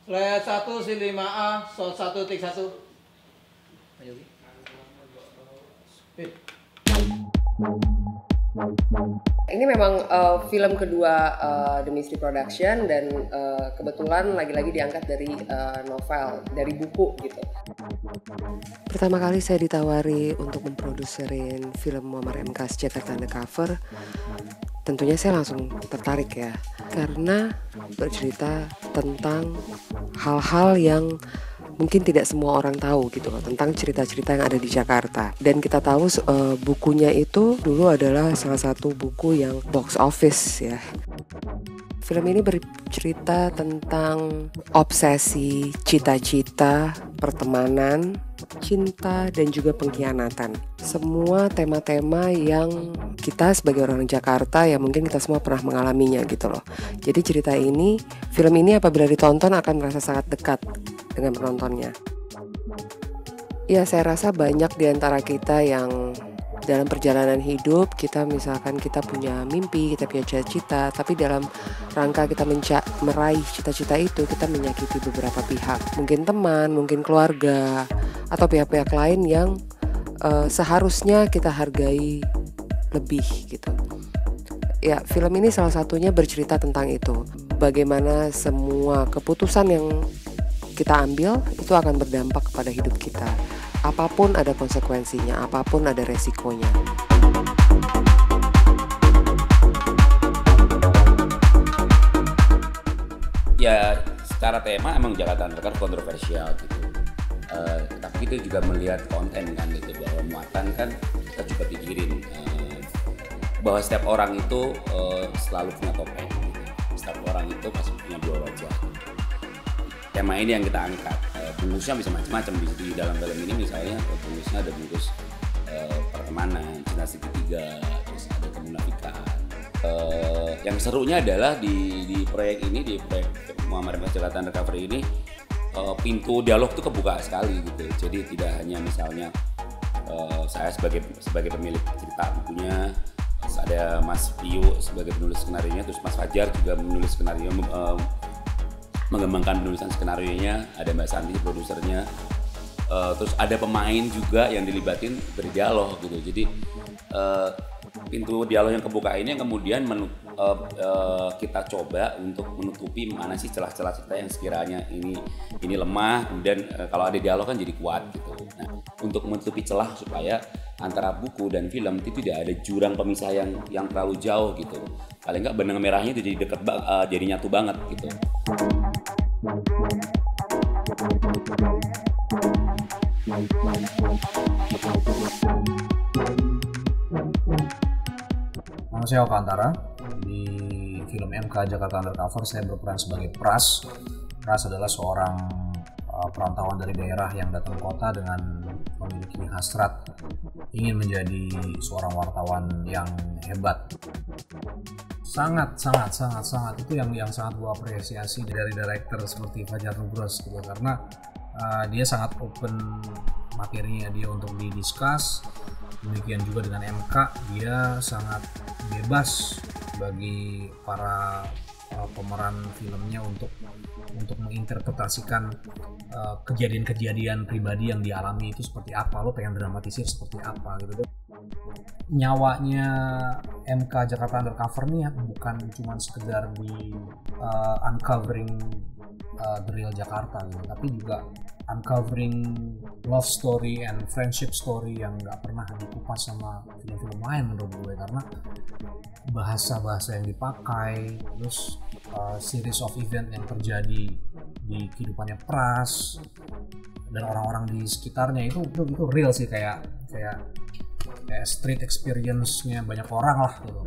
Slide 1 si 5A, shot 1 tik 1. Ayo. Ini memang film kedua The Mystery Production dan kebetulan lagi-lagi diangkat dari novel, dari buku gitu. Pertama kali saya ditawari untuk memproduserin film Muammar M. Kas Jakarta Undercover, tentunya saya langsung tertarik ya, karena bercerita tentang hal-hal yang mungkin tidak semua orang tahu gitu loh, tentang cerita-cerita yang ada di Jakarta. Dan kita tahu bukunya itu dulu adalah salah satu buku yang box office ya. Film ini bercerita tentang obsesi, cita-cita, pertemanan, cinta, dan juga pengkhianatan. Semua tema-tema yang kita sebagai orang Jakarta ya mungkin kita semua pernah mengalaminya gitu loh. Jadi cerita ini, film ini apabila ditonton akan merasa sangat dekat dengan penontonnya. Ya, saya rasa banyak di antara kita yang dalam perjalanan hidup, kita misalkan kita punya mimpi, kita punya cita-cita, tapi dalam rangka kita meraih cita-cita itu, kita menyakiti beberapa pihak. Mungkin teman, mungkin keluarga, atau pihak-pihak lain yang seharusnya kita hargai lebih gitu. Ya, film ini salah satunya bercerita tentang itu. Bagaimana semua keputusan yang kita ambil itu akan berdampak kepada hidup kita. Apapun ada konsekuensinya, apapun ada resikonya. Ya, secara tema emang Jakarta Undercover kontroversial gitu. Tapi kita juga melihat konten kan gitu, bahwa muatan kan kita juga pikirin bahwa setiap orang itu selalu punya topeng gitu. Setiap orang itu pasti punya dua wajah. Tema ini yang kita angkat. Bungkusnya bisa macam-macam di dalam film ini, misalnya bungkusnya ada bungkus pertemanan, cinta segitiga, terus ada kemunafikan. Yang serunya adalah di proyek ini, di proyek Muammar M. Kas Jakarta Undercover ini, pintu dialog tuh kebuka sekali gitu. Jadi tidak hanya misalnya saya sebagai pemilik cerita bukunya, terus ada Mas Pio sebagai penulis skenario-nya, terus Mas Fajar juga menulis skenario, mengembangkan penulisan skenario-nya, ada Mbak Santi produsernya, terus ada pemain juga yang dilibatin berdialog gitu. Jadi pintu dialog yang kebuka ini yang kemudian kita coba untuk menutupi mana sih celah-celah cerita yang sekiranya ini lemah, kemudian kalau ada dialog kan jadi kuat gitu. Nah, untuk menutupi celah supaya antara buku dan film itu tidak ada jurang pemisah yang terlalu jauh gitu. Paling nggak benang merahnya itu jadi jadi nyatu banget gitu. Nama saya Oka Antara. Di film MK Jakarta Undercover saya berperan sebagai Pras. Pras adalah seorang perantauan dari daerah yang datang ke kota dengan memiliki hasrat ingin menjadi seorang wartawan yang hebat. Sangat itu yang sangat gua apresiasi dari director seperti Fajar Nugros gitu, karena dia sangat open materinya dia untuk didiskus. Demikian juga dengan MK, dia sangat bebas bagi para pemeran filmnya untuk menginterpretasikan kejadian-kejadian pribadi yang dialami itu seperti apa, lo pengen dramatisir seperti apa gitu. Nyawanya MK Jakarta Undercover nih bukan cuma sekedar di uncovering the real Jakarta gitu, tapi juga uncovering love story and friendship story yang nggak pernah dikupas sama film-film lain menurut gue, karena bahasa-bahasa yang dipakai, terus series of event yang terjadi di kehidupannya Pras, dan orang-orang di sekitarnya itu real sih, kayak street experience-nya banyak orang lah gitu.